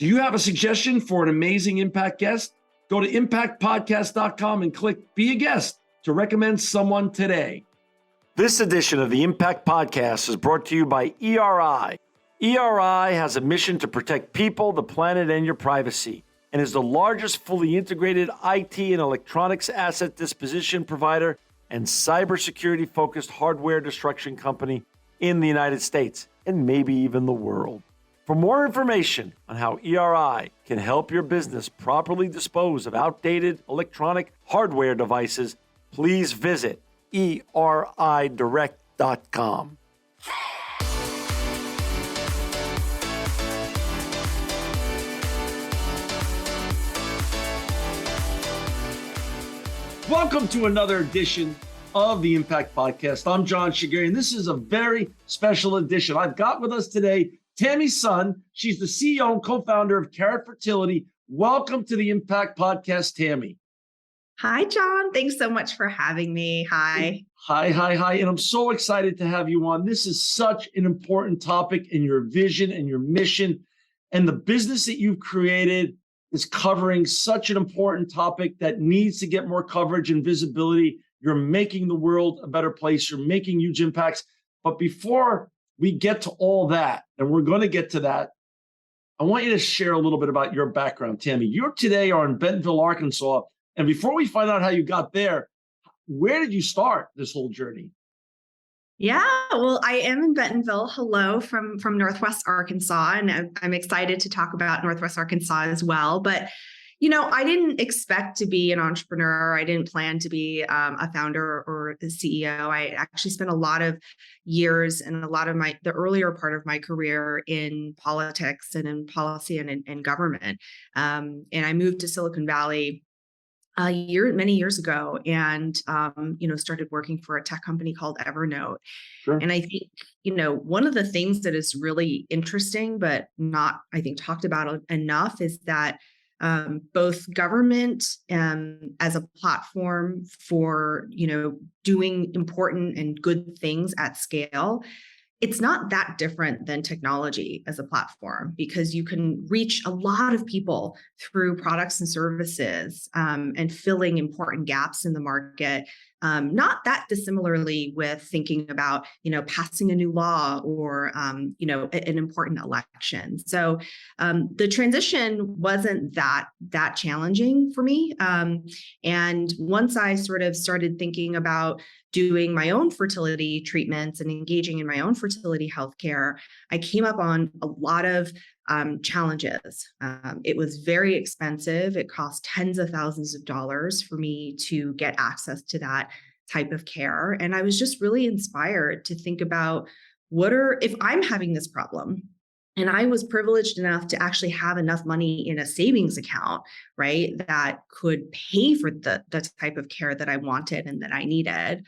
Do you have a suggestion for an amazing impact guest? Go to impactpodcast.com and click Be a Guest to recommend someone today. This edition of the Impact Podcast is brought to you by ERI. ERI has a mission to protect people, the planet, and your privacy, and is the largest fully integrated IT and electronics asset disposition provider and cybersecurity-focused hardware destruction company in the United States and maybe even the world. For more information on how ERI can help your business properly dispose of outdated electronic hardware devices, please visit eridirect.com. Welcome to another edition of the Impact Podcast. I'm John Shigeri, and this is a very special edition. I've got with us today Tammy's son. She's the CEO and co-founder of Fertility. Welcome to the Impact Podcast, Tammy. Hi, John. Thanks so much for having me. Hi. Hi. And I'm so excited to have you on. This is such an important topic in your vision and your mission. And the business that you've created is covering such an important topic that needs to get more coverage and visibility. You're making the world a better place. You're making huge impacts. But before we get to all that, and we're going to get to that, I want you to share a little bit about your background, Tammy. You today are in Bentonville, Arkansas. And before we find out how you got there, where did you start this whole journey? Yeah, well, I am in Bentonville. Hello from Northwest Arkansas. And I'm excited to talk about Northwest Arkansas as well. But, you know, I didn't expect to be an entrepreneur. I didn't plan to be a founder or a CEO. I actually spent a lot of years and a lot of the earlier part of my career in politics and in policy and in government. And I moved to Silicon Valley many years ago, and started working for a tech company called Evernote. Sure. And I think one of the things that is really interesting, but not I think talked about enough, is that both government as a platform for doing important and good things at scale, it's not that different than technology as a platform, because you can reach a lot of people through products and services and filling important gaps in the market. Not that dissimilarly with thinking about, passing a new law or, an important election. So the transition wasn't that challenging for me. And once I sort of started thinking about doing my own fertility treatments and engaging in my own fertility healthcare, I came up on a lot of challenges. It was very expensive. It cost tens of thousands of dollars for me to get access to that type of care. And I was just really inspired to think about if I'm having this problem, and I was privileged enough to actually have enough money in a savings account, right, that could pay for the type of care that I wanted and that I needed.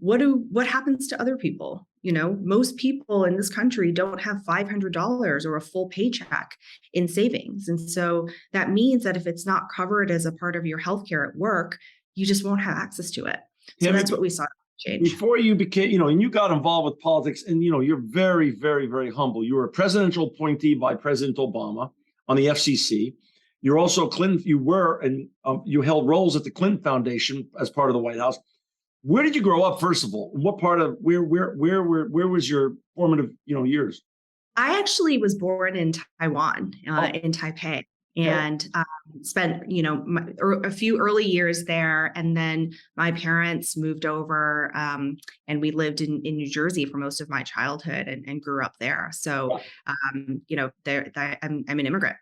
What happens to other people? Most people in this country don't have $500 or a full paycheck in savings. And so that means that if it's not covered as a part of your healthcare at work, you just won't have access to it. So that's what we saw change. Before you became, and you got involved with politics, and, you're very, very, very humble. You were a presidential appointee by President Obama on the FCC. You're also Clinton. You held roles at the Clinton Foundation as part of the White House. Where did you grow up, first of all? What part of where was your formative, years? I actually was born in Taiwan, in Taipei, and spent, a few early years there. And then my parents moved over, and we lived in New Jersey for most of my childhood and grew up there. So, I'm an immigrant.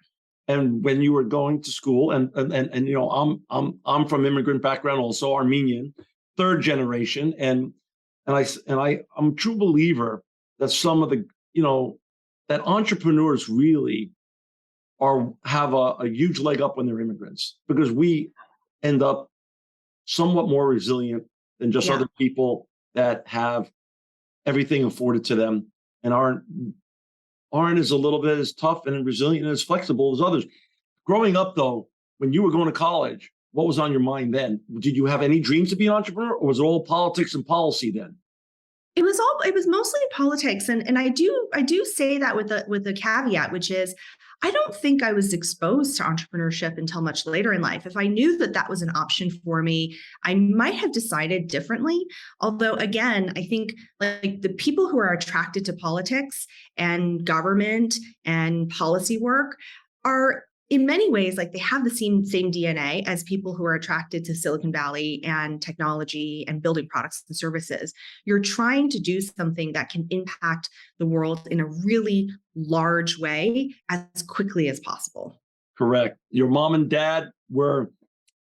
And when you were going to school, and I'm from immigrant background, also Armenian, third generation, and I'm a true believer that some of the that entrepreneurs really have a huge leg up when they're immigrants, because we end up somewhat more resilient than just other people that have everything afforded to them and aren't as a little bit as tough and resilient and as flexible as others. Growing up, though, when you were going to college, what was on your mind then? Did you have any dreams to be an entrepreneur, or was it all politics and policy then? It was mostly politics. And I do say that with a caveat, which is I don't think I was exposed to entrepreneurship until much later in life. If I knew that that was an option for me, I might have decided differently. Although again, I think like the people who are attracted to politics and government and policy work are in many ways like they have the same DNA as people who are attracted to Silicon Valley and technology and building products and services. You're trying to do something that can impact the world in a really large way as quickly as possible. Correct. Your mom and dad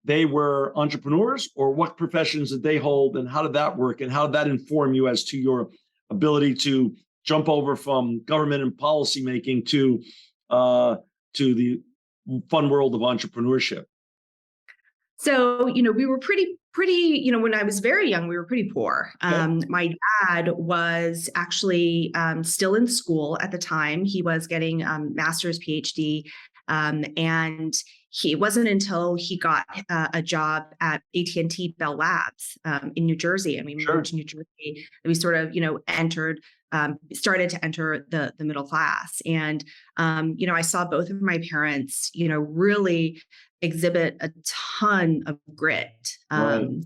they were entrepreneurs, or what professions did they hold, and how did that work, and how did that inform you as to your ability to jump over from government and policy making to the fun world of entrepreneurship? So, we were pretty, when I was very young, we were pretty poor. Okay. My dad was actually still in school at the time. He was getting master's, PhD. And it wasn't until he got a job at AT&T Bell Labs in New Jersey, and we moved to New Jersey, that we sort of, started to enter the middle class. And, I saw both of my parents, really exhibit a ton of grit in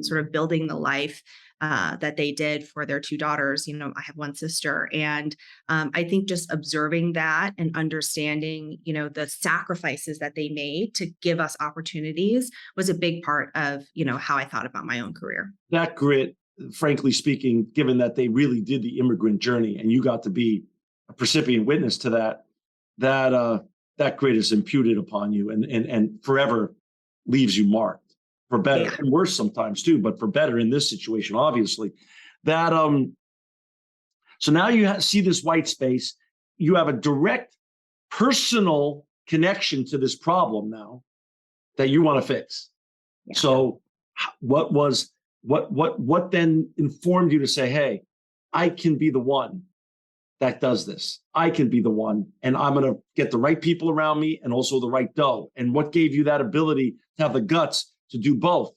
sort of building the life that they did for their two daughters. I have one sister. And I think just observing that and understanding, the sacrifices that they made to give us opportunities was a big part of, how I thought about my own career. That grit, frankly speaking, given that they really did the immigrant journey and you got to be a recipient witness to that grit is imputed upon you and forever leaves you marked, for better and worse sometimes too, but for better in this situation, obviously. That so now you see this white space. You have a direct personal connection to this problem now that you want to fix. Yeah. So what then informed you to say, hey, I can be the one that does this. I can be the one, and I'm going to get the right people around me and also the right dough. And what gave you that ability to have the guts to do both?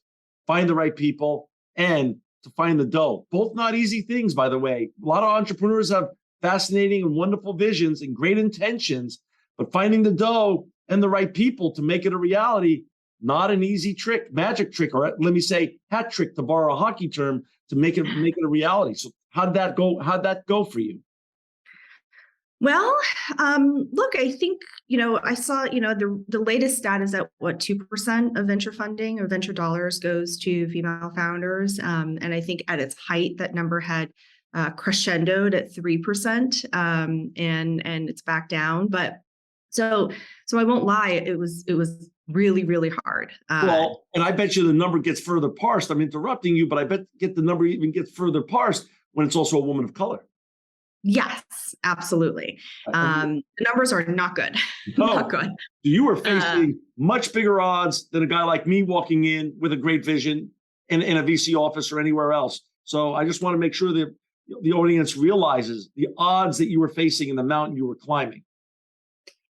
Find the right people and to find the dough. Both not easy things, by the way. A lot of entrepreneurs have fascinating and wonderful visions and great intentions, but finding the dough and the right people to make it a reality, not an easy trick, magic trick, or let me say hat trick, to borrow a hockey term, to make it a reality. So how'd that go? How'd that go for you? Well, look, I think, I saw, the latest stat is that 2% of venture funding or venture dollars goes to female founders. And I think at its height, that number had crescendoed at 3%, and it's back down. But so I won't lie, it was really, really hard. Well, and I bet you the number gets further parsed. I'm interrupting you, but I bet the number even gets further parsed when it's also a woman of color. Yes, absolutely. The numbers are not good. No. Not good. You were facing much bigger odds than a guy like me walking in with a great vision in a VC office or anywhere else. So I just want to make sure that the audience realizes the odds that you were facing and the mountain you were climbing.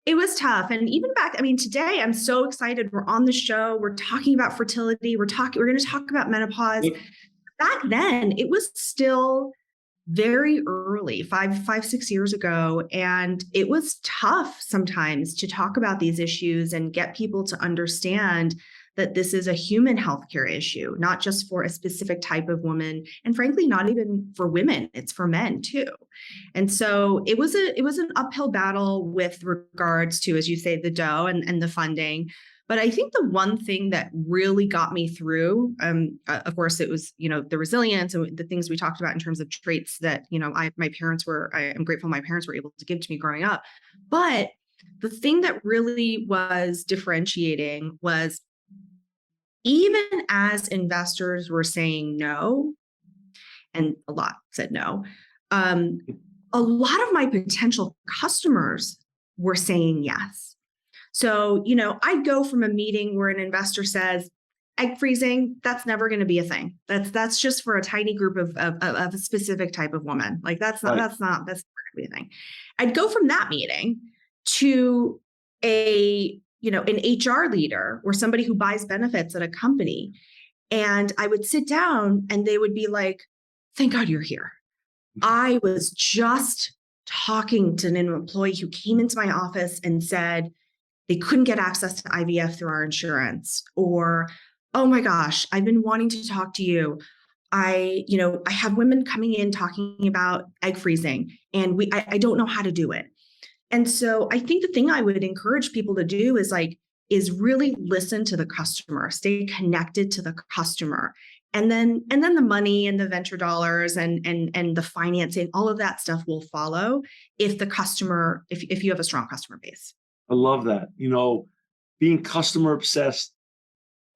It was tough. And even back, today I'm so excited. We're on the show. We're talking about fertility. We're going to talk about menopause. Yep. Back then, it was still very early, 6 years ago. And it was tough sometimes to talk about these issues and get people to understand that this is a human healthcare issue, not just for a specific type of woman. And frankly, not even for women, it's for men too. And so it was an uphill battle with regards to, as you say, the dough and the funding. But I think the one thing that really got me through, of course, it was, the resilience and the things we talked about in terms of traits that, I am grateful my parents were able to give to me growing up. But the thing that really was differentiating was even as investors were saying no, and a lot said no, a lot of my potential customers were saying yes. So, I go from a meeting where an investor says, egg freezing, that's never going to be a thing. That's just for a tiny group of a specific type of woman. Like that's not going to be a thing. I'd go from that meeting to an HR leader or somebody who buys benefits at a company. And I would sit down and they would be like, thank God you're here. I was just talking to an employee who came into my office and said they couldn't get access to IVF through our insurance, or, oh my gosh, I've been wanting to talk to you. I have women coming in talking about egg freezing, and I don't know how to do it. And so I think the thing I would encourage people to do is really listen to the customer, stay connected to the customer. And then the money and the venture dollars and the financing, all of that stuff will follow if you have a strong customer base. I love that. Being customer obsessed,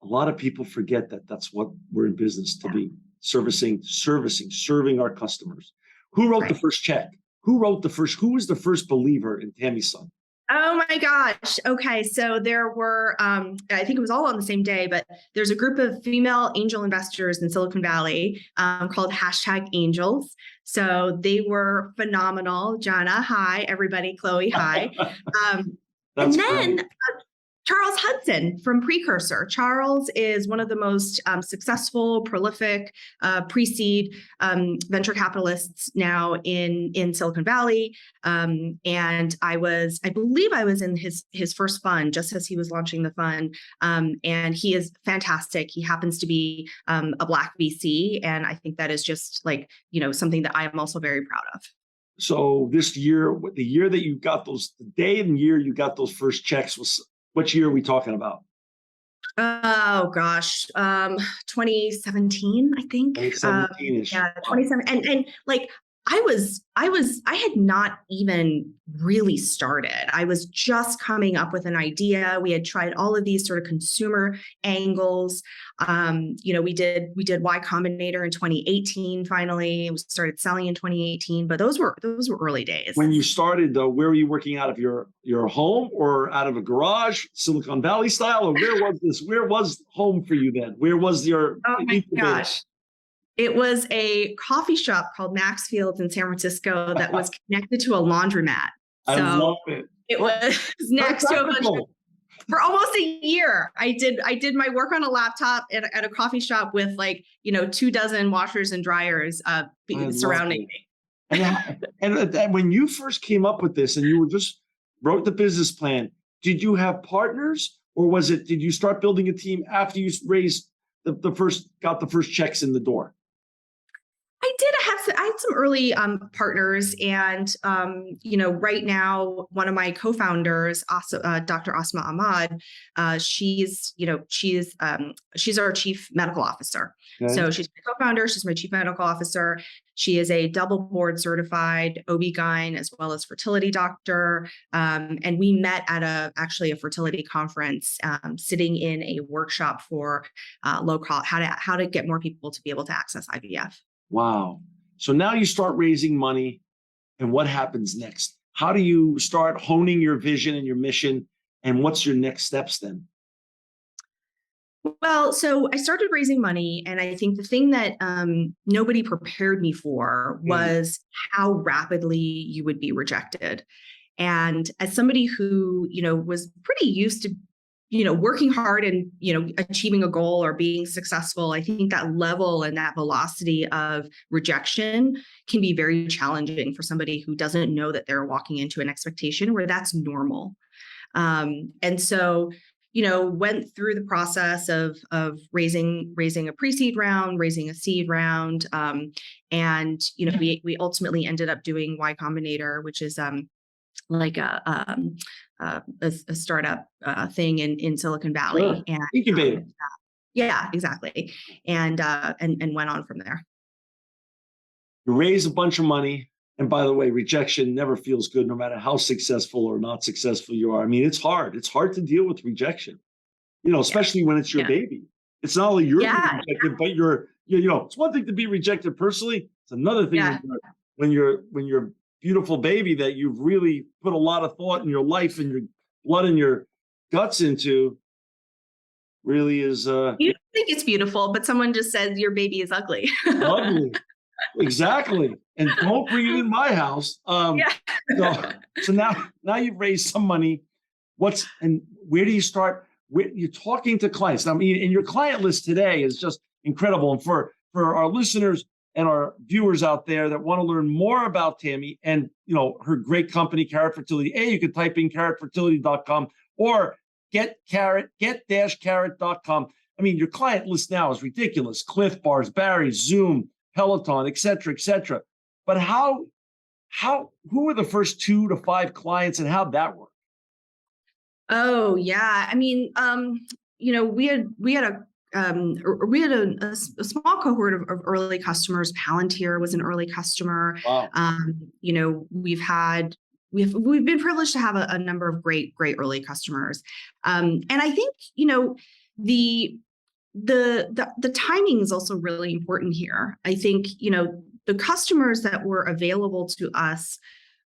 a lot of people forget that that's what we're in business to be, serving our customers. Who wrote the first check? Who was the first believer in Tammy's son? Oh my gosh. Okay. So there were, I think it was all on the same day, but there's a group of female angel investors in Silicon Valley called #Angels. So they were phenomenal. Jana, hi. Everybody, Chloe, hi. And then Charles Hudson from Precursor. Charles is one of the most successful, prolific pre-seed venture capitalists now in Silicon Valley. And I believe I was in his first fund just as he was launching the fund. And he is fantastic. He happens to be a Black VC. And I think that is just something that I am also very proud of. So this year, the year that you got the day and year you got those first checks was, which year are we talking about? Oh gosh, 2017, I think. 2017-ish. Yeah, 2017. And I had not even really started. I was just coming up with an idea. We had tried all of these sort of consumer angles. We did Y Combinator in 2018. Finally, we started selling in 2018. But those were early days. When you started, though, where were you working out of your home or out of a garage, Silicon Valley style, or where was this? Where was home for you then? Where was your? Oh my gosh. It was a coffee shop called Maxfield's in San Francisco that was connected to a laundromat. I love it. It was next to a bunch of, for almost a year. I did my work on a laptop at a coffee shop with 24 washers and dryers surrounding me. And when you first came up with this and you just wrote the business plan, did you have partners, or did you start building a team after you raised got the first checks in the door? I had some early partners, and right now one of my co-founders, Dr. Asma Ahmad, she's our chief medical officer. Okay. So she's my co-founder. She's my chief medical officer. She is a double board certified OB-GYN as well as fertility doctor. And we met at actually a fertility conference, sitting in a workshop for low cost, how to get more people to be able to access IVF. Wow. So now you start raising money, and what happens next? How do you start honing your vision and your mission, and what's your next steps then? Well, so I started raising money, and I think the thing that nobody prepared me for was how rapidly you would be rejected. And as somebody who, was pretty used to working hard and, achieving a goal or being successful, I think that level and that velocity of rejection can be very challenging for somebody who doesn't know that they're walking into an expectation where that's normal. And so, went through the process of raising a pre-seed round, raising a seed round. And, we ultimately ended up doing Y Combinator, which is a startup thing in Silicon Valley. Sure. And incubator. Yeah, exactly. And went on from there. You raise a bunch of money. And by the way, rejection never feels good, no matter how successful or not successful you are. I mean, it's hard. It's hard to deal with rejection, especially when it's your baby. It's not only you're being rejected, but it's one thing to be rejected personally. It's another thing when you're beautiful baby that you've really put a lot of thought in your life and your blood and your guts into really is. You think it's beautiful, but someone just says your baby is ugly. Ugly. Exactly. And don't bring it in my house. So now you've raised some money. Where do you start? You're talking to clients. I mean, and your client list today is just incredible. And for our listeners, and our viewers out there that want to learn more about Tammy and her great company, Carrot Fertility, you can type in carrotfertility.com or get-carrot.com. I mean, your client list now is ridiculous. Cliff Bars, Barry, Zoom, Peloton, et cetera, et cetera. But who were the first 2 to 5 clients and how'd that work? Oh yeah. I mean, we had a small cohort of early customers. Palantir was an early customer. Wow. We've been privileged to have a number of great early customers. And I think, the timing is also really important here. I think, the customers that were available to us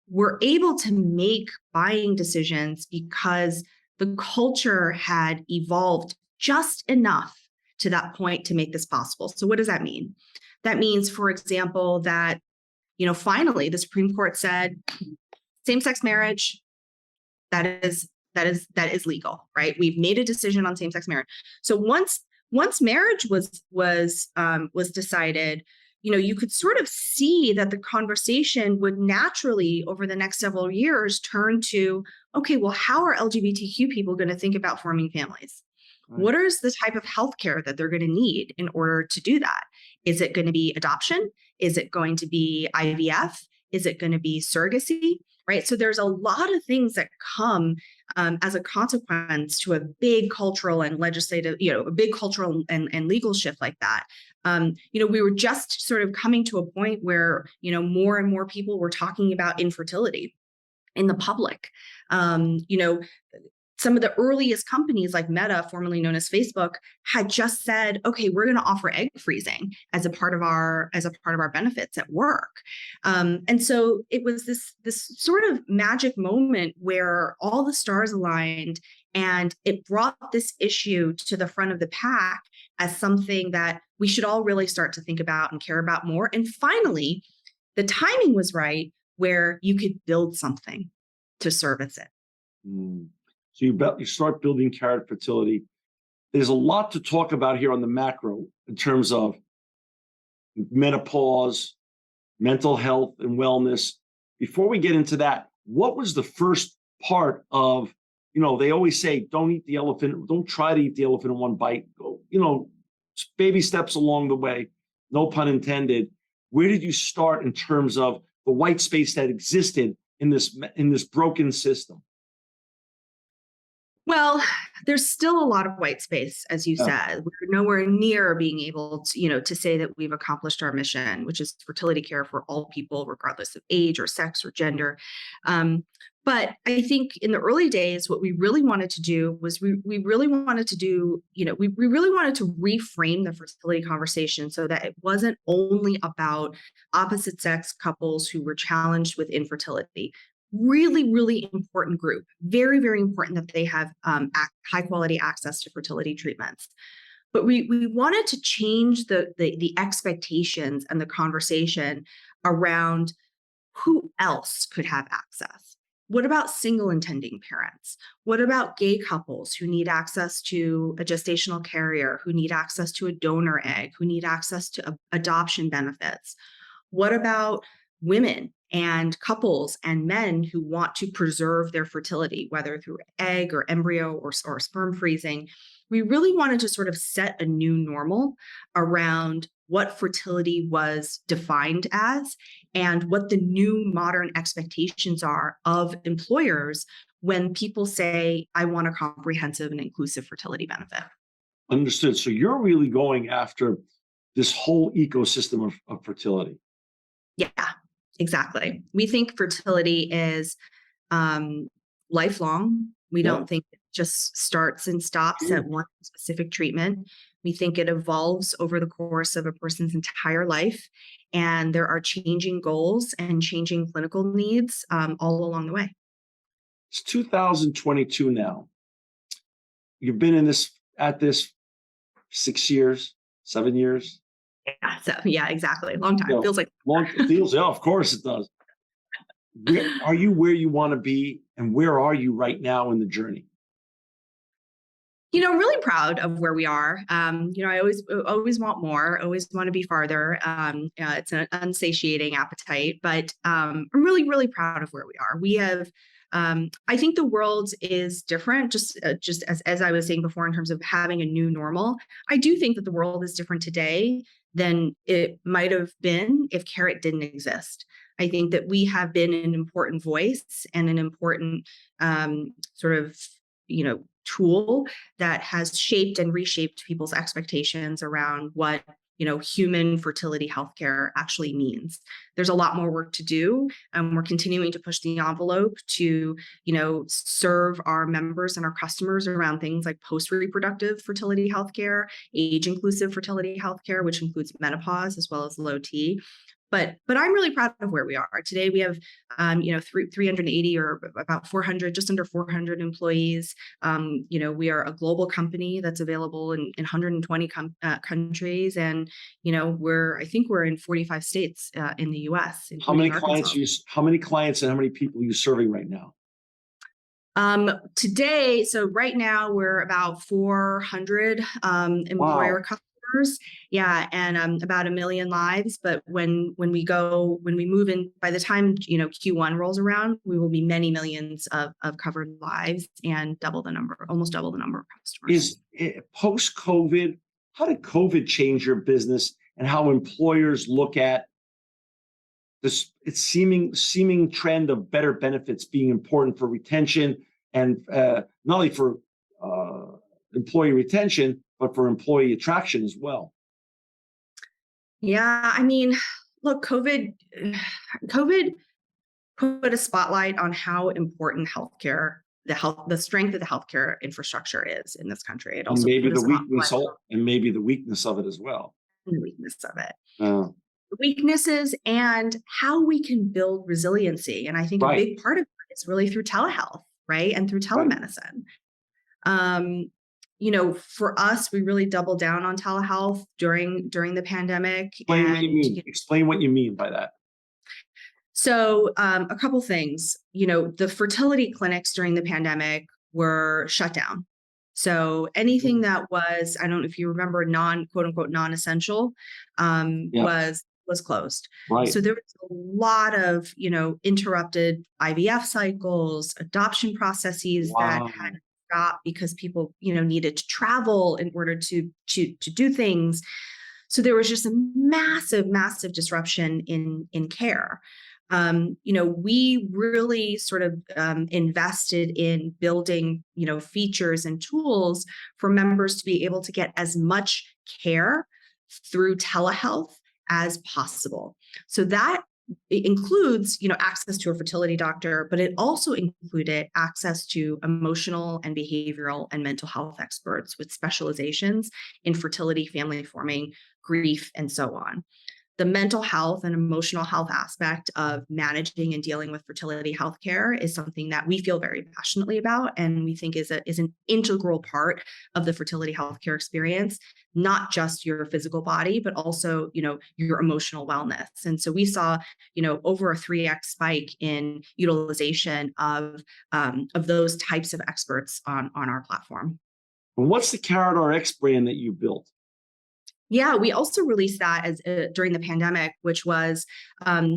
were able to make buying decisions because the culture had evolved just enough to that point to make this possible. So what does that mean? That means, for example, that, finally the Supreme Court said same-sex marriage, that is legal, right? We've made a decision on same-sex marriage. So once marriage was decided, you could sort of see that the conversation would naturally, over the next several years, turn to, okay, well, how are LGBTQ people going to think about forming families? Right. What is the type of healthcare that they're going to need in order to do that? Is it going to be adoption? Is it going to be IVF? Is it going to be surrogacy? Right. So there's a lot of things that come as a consequence to a big cultural and legislative, a big cultural and legal shift like that. We were just sort of coming to a point where, more and more people were talking about infertility in the public. Some of the earliest companies like Meta, formerly known as Facebook, had just said, okay, we're going to offer egg freezing as a part of our benefits at work. And so it was this sort of magic moment where all the stars aligned, and it brought this issue to the front of the pack as something that we should all really start to think about and care about more. And finally, the timing was right where you could build something to service it. So you start building Carrot Fertility. There's a lot to talk about here on the macro in terms of menopause, mental health, and wellness. Before we get into that, what was the first part of, they always say, don't try to eat the elephant in one bite. Go, baby steps along the way, no pun intended. Where did you start in terms of the white space that existed in this broken system? Well, there's still a lot of white space, as you said. We're nowhere near being able to, to say that we've accomplished our mission, which is fertility care for all people, regardless of age or sex or gender. But I think in the early days, what we really wanted to do was we really wanted to reframe the fertility conversation so that it wasn't only about opposite sex couples who were challenged with infertility. Really, really important group. Very, very important that they have high quality access to fertility treatments. But we wanted to change the expectations and the conversation around who else could have access. What about single intending parents? What about gay couples who need access to a gestational carrier, who need access to a donor egg, who need access to adoption benefits? What about women and couples and men who want to preserve their fertility, whether through egg or embryo or sperm freezing? We really wanted to sort of set a new normal around what fertility was defined as and what the new modern expectations are of employers when people say, I want a comprehensive and inclusive fertility benefit. Understood. So you're really going after this whole ecosystem of fertility. Yeah, exactly. We think fertility is lifelong. We don't think it just starts and stops at one specific treatment. We think it evolves over the course of a person's entire life. And there are changing goals and changing clinical needs all along the way. It's 2022 now. You've been at this 6 years, 7 years. Yeah, exactly. Long time. Feels like yeah, of course it does. Are you where you want to be, and where are you right now in the journey? Really proud of where we are. I always want more, always want to be farther. It's an unsatiating appetite, but I'm really, really proud of where we are. We have, I think the world is different, just as I was saying before, in terms of having a new normal. I do think that the world is different today than it might have been if Carrot didn't exist. I think that we have been an important voice and an important sort of, tool that has shaped and reshaped people's expectations around what human fertility healthcare actually means. There's a lot more work to do, and we're continuing to push the envelope to serve our members and our customers around things like post-reproductive fertility healthcare, age-inclusive fertility healthcare, which includes menopause as well as low T. But I'm really proud of where we are today. We have 380 or about 400, just under 400 employees. We are a global company that's available in 120 countries, and I think we're in 45 states in the U.S. How many Arkansas. how many clients and how many people are you serving right now? Today, so right now we're about 400 employer customers. Yeah, and about 1 million lives. But when we move in, by the time Q1 rolls around, we will be many millions of covered lives and almost double the number of customers. Is post-COVID, how did COVID change your business and how employers look at this seeming trend of better benefits being important for retention, and not only for employee retention, but for employee attraction as well? Yeah, look, COVID put a spotlight on how important healthcare, the strength of the healthcare infrastructure is in this country. It also maybe put a maybe the weakness of it as well. The weakness of it. Weaknesses and how we can build resiliency. And I think a big part of it is really through telehealth, right? And through telemedicine. For us, we really doubled down on telehealth during the pandemic. Explain what you mean by that. So a couple things. The fertility clinics during the pandemic were shut down. So anything that was, I don't know if you remember, quote unquote non-essential, was closed. Right. So there was a lot of interrupted IVF cycles, adoption processes that had stopped because people needed to travel in order to do things. So there was just a massive disruption in care. We really sort of invested in building, features and tools for members to be able to get as much care through telehealth as possible. So that includes, access to a fertility doctor, but it also included access to emotional and behavioral and mental health experts with specializations in fertility, family forming, grief, and so on. The mental health and emotional health aspect of managing and dealing with fertility healthcare is something that we feel very passionately about, and we think is an integral part of the fertility healthcare experience, not just your physical body, but also your emotional wellness. And so we saw over a 3x spike in utilization of those types of experts on our platform. And what's the Carrot RX brand that you built? Yeah, we also released that as during the pandemic, which was, so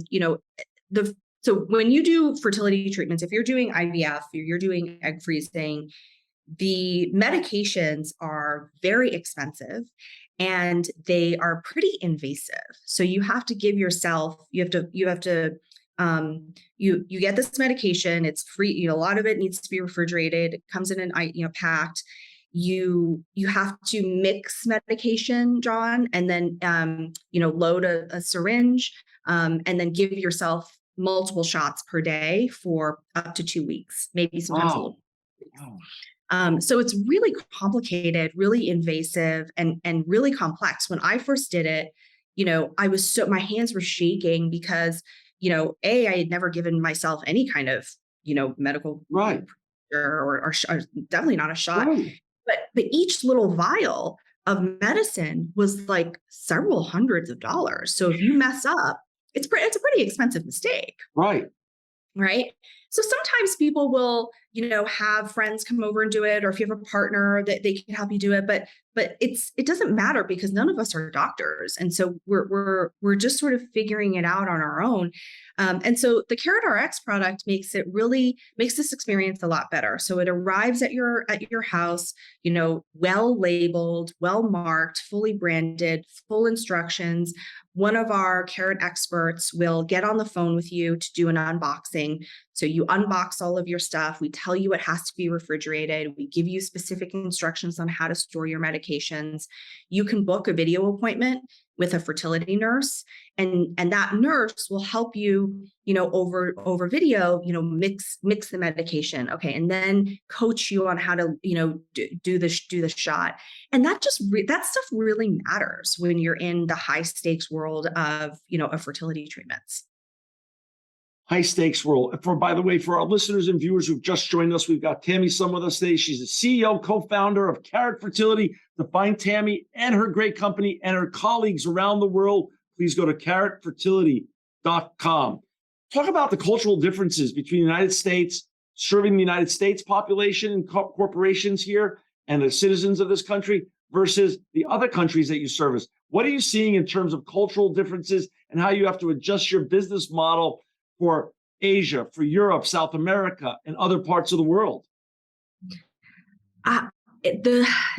when you do fertility treatments, if you're doing IVF, or you're doing egg freezing, the medications are very expensive and they are pretty invasive. So you have to give yourself, you get this medication, it's free, a lot of it needs to be refrigerated, it comes in an, packed. You have to mix medication, John, and then, load a syringe, and then give yourself multiple shots per day for up to 2 weeks, maybe sometimes a little. So it's really complicated, really invasive, and really complex. When I first did it, my hands were shaking because, I had never given myself any kind of, medical or definitely not a shot. But each little vial of medicine was like several hundreds of dollars. So if you mess up, it's a pretty expensive mistake. Right. So sometimes people will, have friends come over and do it, or if you have a partner that they can help you do it. But it doesn't matter because none of us are doctors, and so we're just sort of figuring it out on our own. And so the Carrot RX product makes this experience a lot better. So it arrives at your house, well labeled, well marked, fully branded, full instructions. One of our Carrot experts will get on the phone with you to do an unboxing. So you unbox all of your stuff. We tell you it has to be refrigerated. We give you specific instructions on how to store your medications. You can book a video appointment with a fertility nurse, and that nurse will help you, over video, mix the medication, okay, and then coach you on how to, do the shot. And that stuff really matters when you're in the high stakes world of fertility treatments. High stakes world. By the way, for our listeners and viewers who've just joined us, we've got Tammy Sun with us today. She's the CEO, co-founder of Carrot Fertility. To find Tammy and her great company and her colleagues around the world, please go to carrotfertility.com. Talk about the cultural differences between the United States, serving the United States population and corporations here and the citizens of this country versus the other countries that you service. What are you seeing in terms of cultural differences and how you have to adjust your business model for Asia, for Europe, South America, and other parts of the world?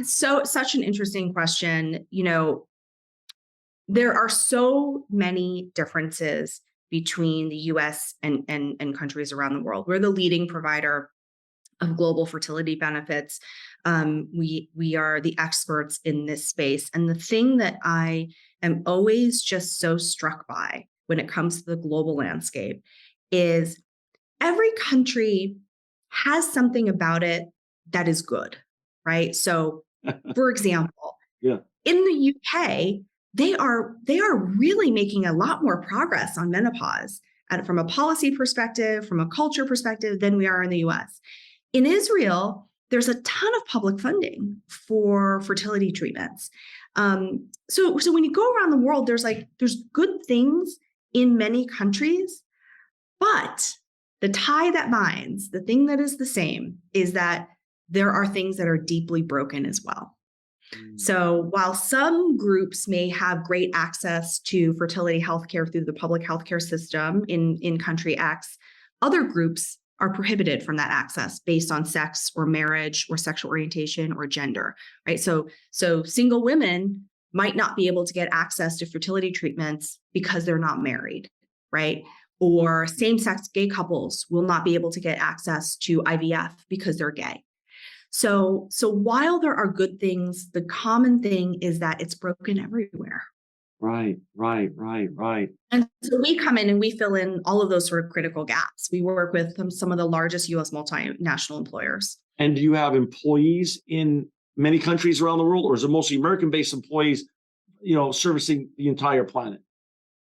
Such an interesting question. There are so many differences between the US and countries around the world. We're the leading provider of global fertility benefits. We are the experts in this space. And the thing that I am always just so struck by when it comes to the global landscape is every country has something about it that is good, right? So, for example, Yeah. in the UK, they are really making a lot more progress on menopause from a policy perspective, from a culture perspective, than we are in the US. In Israel, there's a ton of public funding for fertility treatments. So when you go around the world, there's good things in many countries, but the tie that binds, the thing that is the same, is that there are things that are deeply broken as well. So while some groups may have great access to fertility healthcare through the public healthcare system in country X, other groups are prohibited from that access based on sex or marriage or sexual orientation or gender, right? So single women might not be able to get access to fertility treatments because they're not married, right? Or same-sex gay couples will not be able to get access to IVF because they're gay. So while there are good things, the common thing is that it's broken everywhere. Right. And so we come in and we fill in all of those sort of critical gaps. We work with some of the largest U.S. multinational employers. And do you have employees in many countries around the world, or is it mostly American-based employees, servicing the entire planet?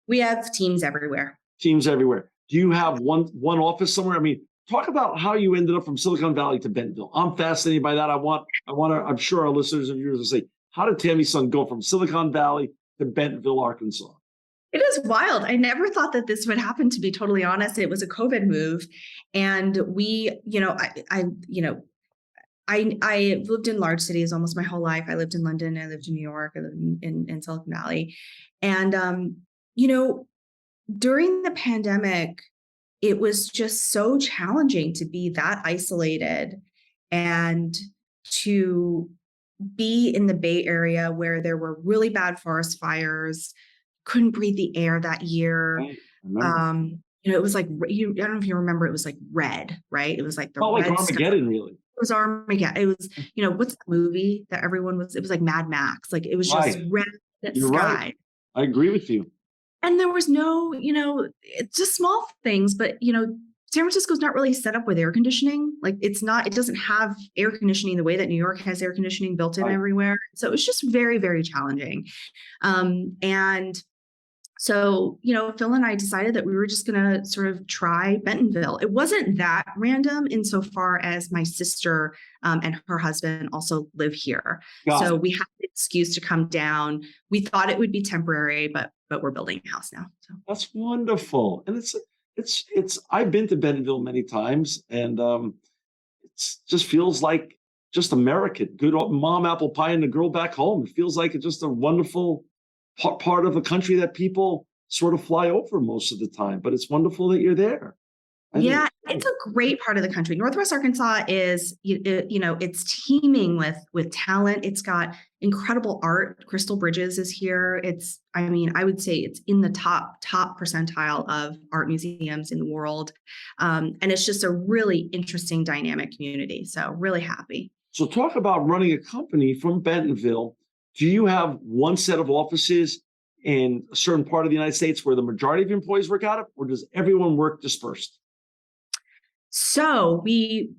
We have teams everywhere. Teams everywhere. Do you have one office somewhere? I mean, talk about how you ended up from Silicon Valley to Bentonville. I'm fascinated by that. I'm sure our listeners and viewers will say, how did Tammy Sun go from Silicon Valley to Bentonville, Arkansas? It is wild. I never thought that this would happen, to be totally honest. It was a COVID move. And we, I lived in large cities almost my whole life. I lived in London, I lived in New York, I lived in Silicon Valley. And, during the pandemic, it was just so challenging to be that isolated and to be in the Bay Area where there were really bad forest fires, couldn't breathe the air that year. Right. It was like, I don't know if you remember, it was like red, right? It was like the like red Armageddon, sky. really. It was Armageddon. It was, what's the movie that everyone was, it was like Mad Max. Like it was just red You're sky. Right. I agree with you. And there was no, it's just small things, but, San Francisco's not really set up with air conditioning. Like it doesn't have air conditioning the way that New York has air conditioning built in everywhere. So it was just very, very challenging. And so, Phil and I decided that we were just going to sort of try Bentonville. It wasn't that random insofar as my sister and her husband also live here. So we had an excuse to come down. We thought it would be temporary, but we're building a house now. So that's wonderful. And it's It's I've been to Bentonville many times, and it's just feels like just American. Good old mom apple pie and the girl back home. It feels like it's just a wonderful part of a country that people sort of fly over most of the time. But it's wonderful that you're there. I think Yeah, it's a great part of the country. Northwest Arkansas is, it's teeming with talent. It's got incredible art. Crystal Bridges is here. I mean, I would say it's in the top percentile of art museums in the world. And it's just a really interesting, dynamic community. So really happy. so. Talk about running a company from Bentonville. Do you have one set of offices in a certain part of the United States where the majority of your employees work out of, or does everyone work dispersed? So we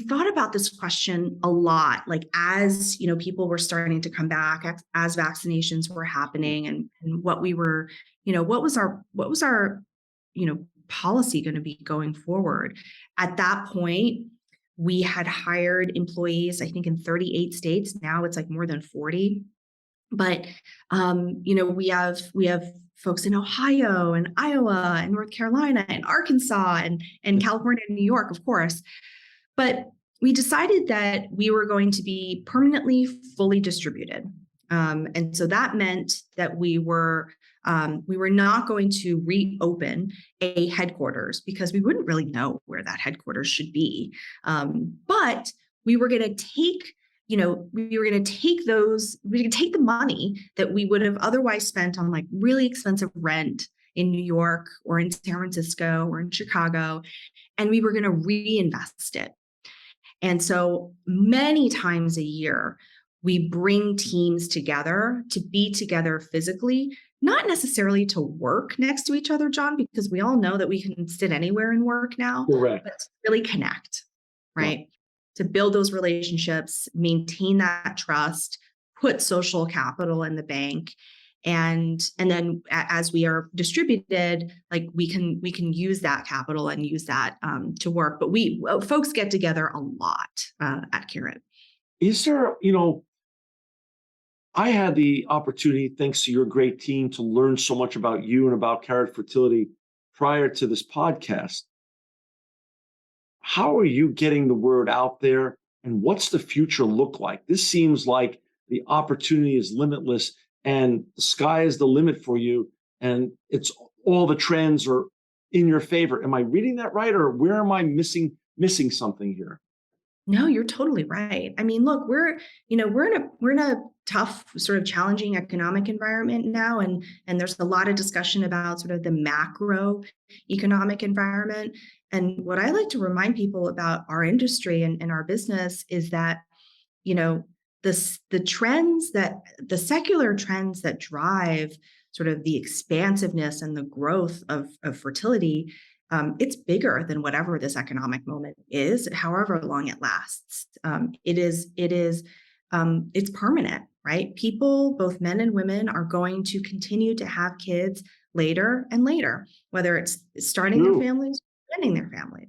thought about this question a lot, like as people were starting to come back, as vaccinations were happening, and what we were, what was our policy going to be going forward. At that point, we had hired employees, I think, in 38 states. Now it's like more than 40. But we have folks in Ohio and Iowa and North Carolina and Arkansas and California and New York, of course. But we decided that we were going to be permanently fully distributed. And so that meant that we were not going to reopen a headquarters because we wouldn't really know where that headquarters should be. But we were going to take the money that we would have otherwise spent on like really expensive rent in New York or in San Francisco or in Chicago, and we were going to reinvest it. And so many times a year, we bring teams together to be together physically, not necessarily to work next to each other, John, because we all know that we can sit anywhere and work now, Correct. but to really connect, right? Yeah. To build those relationships, maintain that trust, put social capital in the bank. And then as we are distributed, like we can use that capital and use that to work. But folks get together a lot at Curate. Is there, I had the opportunity, thanks to your great team, to learn so much about you and about Carrot Fertility prior to this podcast. How are you getting the word out there, and what's the future look like? This seems like the opportunity is limitless and the sky is the limit for you, and it's all the trends are in your favor. Am I reading that right, or where am I missing something here? No, you're totally right. I mean, look, we're in a tough, sort of challenging economic environment now, and there's a lot of discussion about sort of the macro economic environment. And what I like to remind people about our industry and our business is that, the secular trends that drive sort of the expansiveness and the growth of fertility, it's bigger than whatever this economic moment is, however long it lasts. It's permanent, right? People, both men and women, are going to continue to have kids later and later, whether it's starting their families, or ending their families.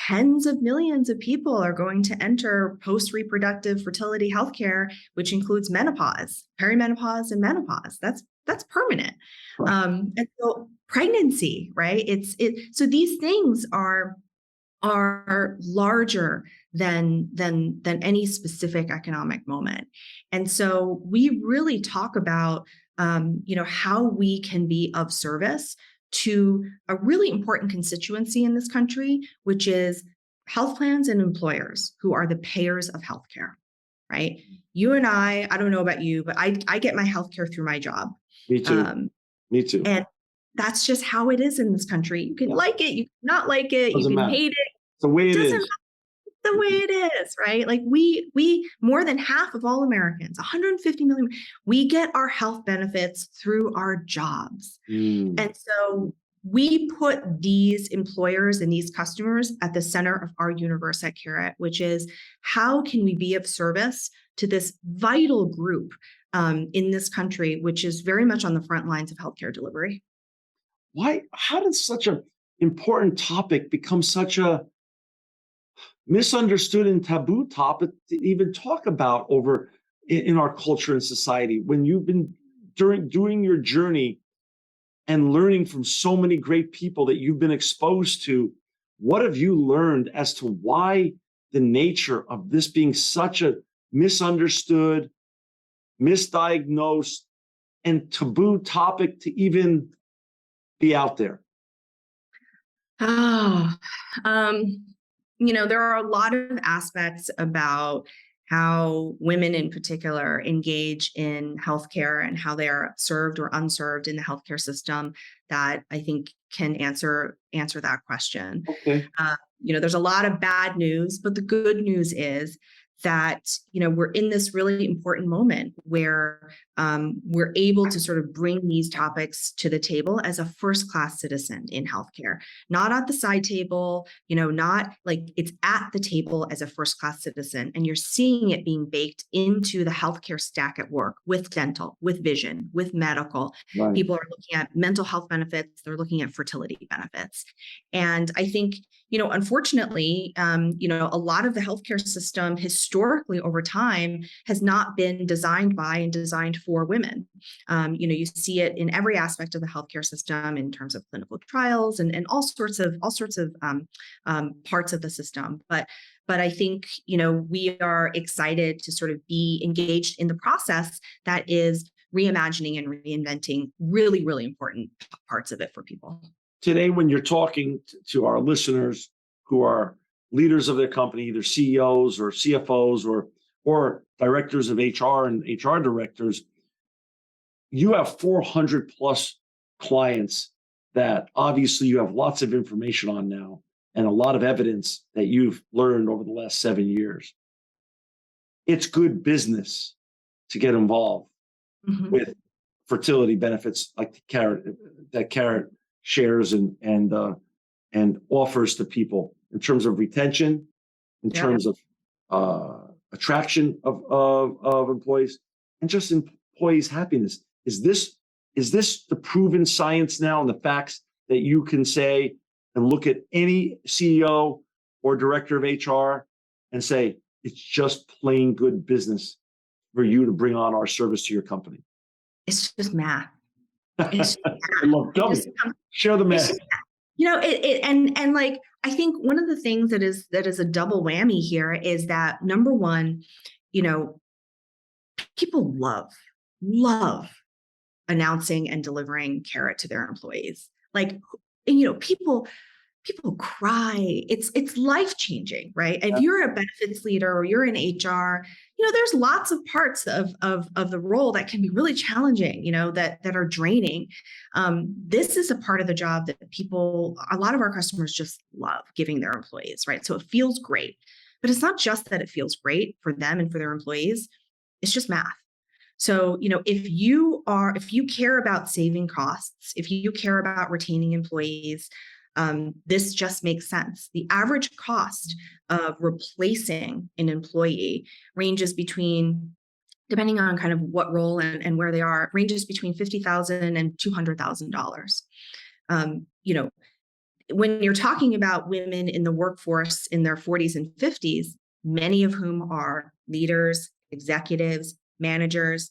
Tens of millions of people are going to enter post-reproductive fertility healthcare, which includes menopause, perimenopause, and menopause. That's permanent. And so pregnancy, right? So these things are larger than any specific economic moment. And so we really talk about how we can be of service to a really important constituency in this country, which is health plans and employers who are the payers of healthcare, right? You and I don't know about you, but I get my healthcare through my job. Me too. Me too. And that's just how it is in this country. You can like it, you can not like it, you can hate it. It's the way it is. The way it is, right? Like we more than half of all Americans, 150 million, we get our health benefits through our jobs. And so we put these employers and these customers at the center of our universe at Curate, which is how can we be of service to this vital group in this country, which is very much on the front lines of healthcare delivery. How did such an important topic become such a misunderstood and taboo topic to even talk about over in our culture and society? When you've been doing your journey and learning from so many great people that you've been exposed to, what have you learned as to why the nature of this being such a misunderstood, misdiagnosed, and taboo topic to even be out there? Oh, there are a lot of aspects about how women in particular engage in healthcare and how they are served or unserved in the healthcare system that I think can answer that question. Okay. There's a lot of bad news, but the good news is that we're in this really important moment where we're able to sort of bring these topics to the table as a first-class citizen in healthcare, not at the side table, not like it's at the table as a first-class citizen, and you're seeing it being baked into the healthcare stack at work with dental, with vision, with medical. Right. People are looking at mental health benefits, they're looking at fertility benefits, and I think unfortunately, a lot of the healthcare system historically over time has not been designed by and designed for women. You see it in every aspect of the healthcare system in terms of clinical trials and all sorts of parts of the system. But I think, we are excited to sort of be engaged in the process that is reimagining and reinventing really, really important parts of it for people. Today, when you're talking to our listeners who are leaders of their company, either CEOs or CFOs or directors of HR and HR directors, you have 400 plus clients that obviously you have lots of information on now and a lot of evidence that you've learned over the last 7 years. It's good business to get involved with fertility benefits like that Carrot shares and offers to people in terms of retention, in terms of attraction of employees, and just employees' happiness. Is this the proven science now and the facts that you can say and look at any CEO or director of HR and say it's just plain good business for you to bring on our service to your company? It's just math. It's Share the math. And like I think one of the things that is a double whammy here is that number one, people love announcing and delivering Carrot to their employees. Like, people cry. It's life-changing, right? If you're a benefits leader or you're in HR, there's lots of parts of the role that can be really challenging, that are draining. This is a part of the job that a lot of our customers just love giving their employees, right? So it feels great. But it's not just that it feels great for them and for their employees, it's just math. So, if you care about saving costs, if you care about retaining employees, this just makes sense. The average cost of replacing an employee ranges between, depending on kind of what role and where they are, ranges between $50,000 and $200,000. When you're talking about women in the workforce in their 40s and 50s, many of whom are leaders, executives, managers,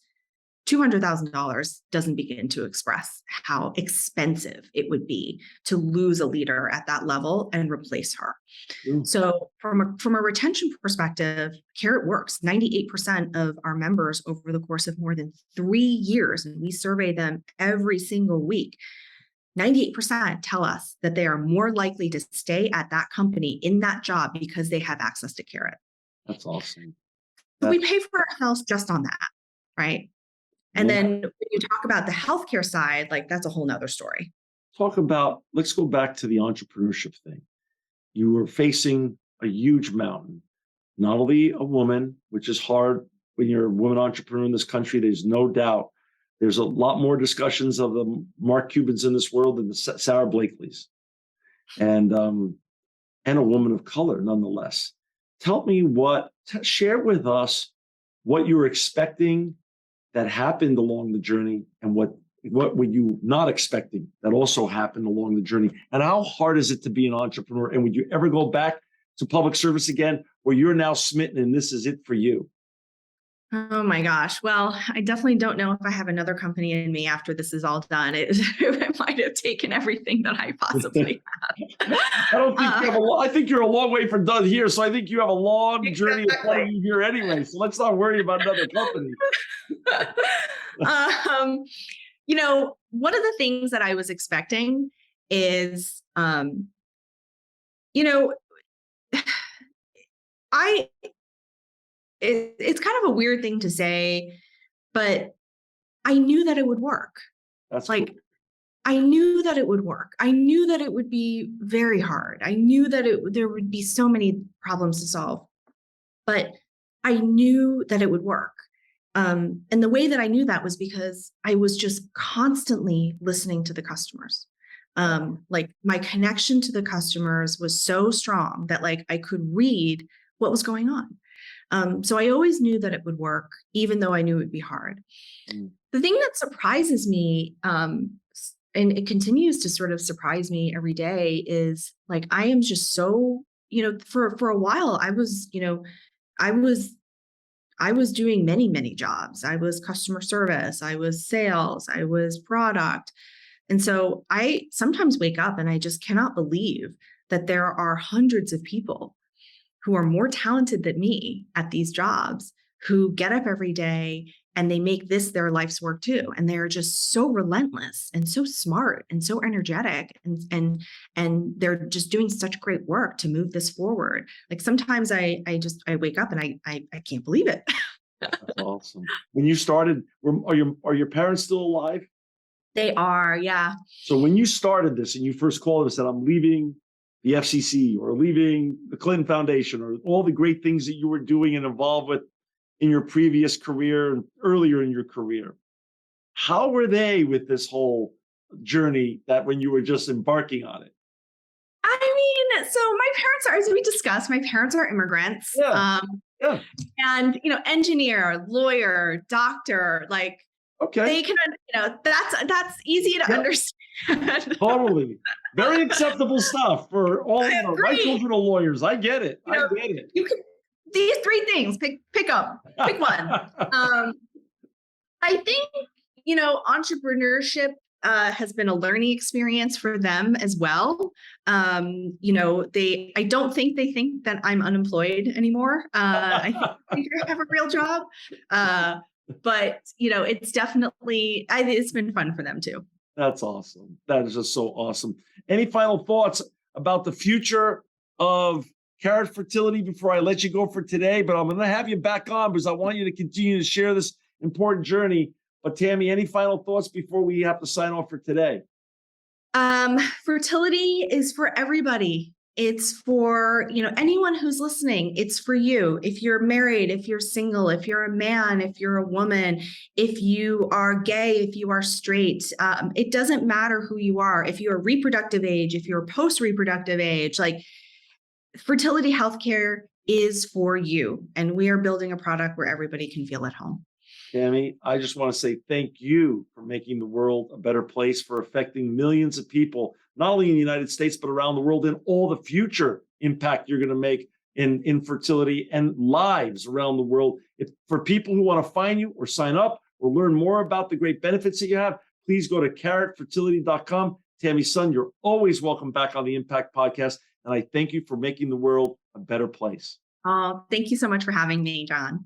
$200,000 doesn't begin to express how expensive it would be to lose a leader at that level and replace her. So from a retention perspective, Carrot works. 98% of our members over the course of more than 3 years, and we survey them every single week, 98% tell us that they are more likely to stay at that company in that job because they have access to Carrot. That's awesome. So we pay for ourselves just on that, right? And then when you talk about the healthcare side, like that's a whole nother story. Let's go back to the entrepreneurship thing. You were facing a huge mountain, not only a woman, which is hard when you're a woman entrepreneur in this country. There's no doubt. There's a lot more discussions of the Mark Cubans in this world than the Sarah Blakeley's, and a woman of color nonetheless. Share with us what you were expecting that happened along the journey, and what were you not expecting that also happened along the journey, and how hard is it to be an entrepreneur, and would you ever go back to public service again, where you're now smitten and this is it for you? Oh my gosh. Well, I definitely don't know if I have another company in me after this is all done. It might have taken everything that I possibly have. I don't think you have I think you're a long way from done here. So I think you have a long journey in front of Exactly. you here anyway. So let's not worry about another company. um, one of the things that I was expecting is, you know, I, it's kind of a weird thing to say, but I knew that it would work. That's Like, cool. I knew that it would work. I knew that it would be very hard. I knew that there would be so many problems to solve, but I knew that it would work. And the way that I knew that was because I was just constantly listening to the customers. Like my connection to the customers was so strong that like I could read what was going on. So I always knew that it would work, even though I knew it would be hard. Mm. The thing that surprises me, and it continues to sort of surprise me every day, is like I am just so, for a while I was I was doing many jobs. I was customer service, I was sales, I was product. And so I sometimes wake up and I just cannot believe that there are hundreds of people who are more talented than me at these jobs, who get up every day and they make this their life's work too. And they're just so relentless and so smart and so energetic, and they're just doing such great work to move this forward. Like sometimes I wake up and I can't believe it. That's awesome. When you started, are your parents still alive? They are, yeah. So when you started this and you first called and said, I'm leaving the FCC or leaving the Clinton Foundation or all the great things that you were doing and involved with in your previous career and earlier in your career, how were they with this whole journey that when you were just embarking on it? I mean, so my parents are, as we discussed, my parents are immigrants. Yeah. Yeah. And, engineer, lawyer, doctor, like Okay. they can, that's easy to understand. Totally. Very acceptable stuff for all, my children are lawyers. I get it. I get it. You can, these three things, pick up, pick one. I think, entrepreneurship has been a learning experience for them as well. I don't think they think that I'm unemployed anymore. I think I have a real job. But it's definitely, it's been fun for them too. That's awesome. That is just so awesome. Any final thoughts about the future of Carrot Fertility before I let you go for today? But I'm going to have you back on because I want you to continue to share this important journey. But Tammy, any final thoughts before we have to sign off for today? Fertility is for everybody. It's for, anyone who's listening. It's for you. If you're married, if you're single, if you're a man, if you're a woman, if you are gay, if you are straight, it doesn't matter who you are. If you're reproductive age, if you're post-reproductive age, like fertility healthcare is for you. And we are building a product where everybody can feel at home. Tammy, I just want to say thank you for making the world a better place, for affecting millions of people, not only in the United States, but around the world, and all the future impact you're going to make in infertility and lives around the world. If for people who want to find you or sign up or learn more about the great benefits that you have, please go to carrotfertility.com. Tammy's son, you're always welcome back on the Impact Podcast. And I thank you for making the world a better place. Oh, thank you so much for having me, John.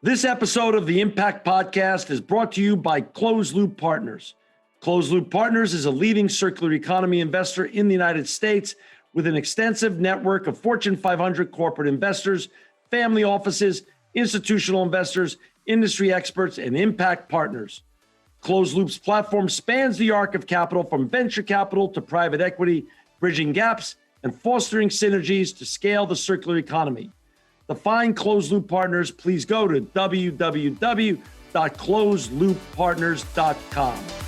This episode of the Impact Podcast is brought to you by Closed Loop Partners. Closed Loop Partners is a leading circular economy investor in the United States with an extensive network of Fortune 500 corporate investors, family offices, institutional investors, industry experts, and impact partners. Closed Loop's platform spans the arc of capital from venture capital to private equity, bridging gaps and fostering synergies to scale the circular economy. To find Closed Loop Partners, please go to www.closedlooppartners.com.